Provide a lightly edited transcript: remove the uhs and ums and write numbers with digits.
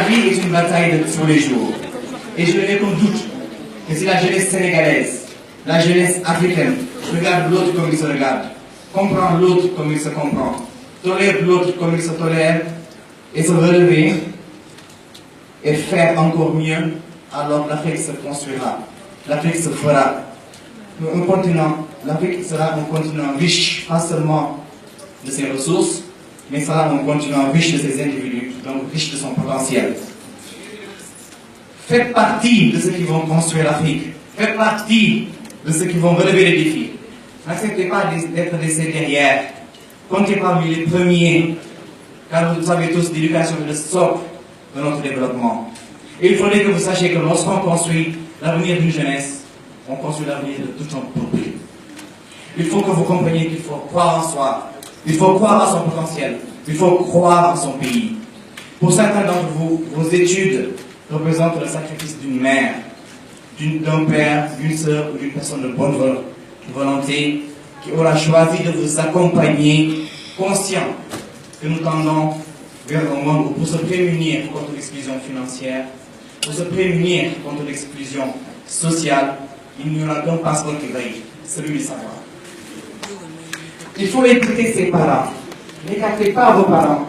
vie est une bataille de tous les jours. Et je n'ai aucun doute que si la jeunesse sénégalaise, la jeunesse africaine, regarde l'autre comme il se regarde, comprend l'autre comme il se comprend, tolère l'autre comme il se tolère, et se relever et faire encore mieux, alors l'Afrique se construira, l'Afrique se fera. L'Afrique sera un continent riche, pas seulement de ses ressources, mais sera un continent riche de ses individus, donc riche de son potentiel. Faites partie de ceux qui vont construire l'Afrique. Faites partie de ceux qui vont relever les défis. N'acceptez pas d'être laissés derrière. Comptez parmi les premiers, car vous savez tous, l'éducation est le socle de notre développement. Et il faudrait que vous sachiez que lorsqu'on construit l'avenir d'une jeunesse, on construit l'avenir de tout un peuple. Il faut que vous compreniez qu'il faut croire en soi, il faut croire en son potentiel, il faut croire en son pays. Pour certains d'entre vous, vos études représentent le sacrifice d'une mère, d'un père, d'une sœur ou d'une personne de bonne volonté qui aura choisi de vous accompagner, conscient que nous tendons vers un monde où pour se prémunir contre l'exclusion financière, pour se prémunir contre l'exclusion sociale, il n'y aura qu'un passeport qui brille, celui du savoir. Il faut écouter ses parents. N'écartez pas vos parents.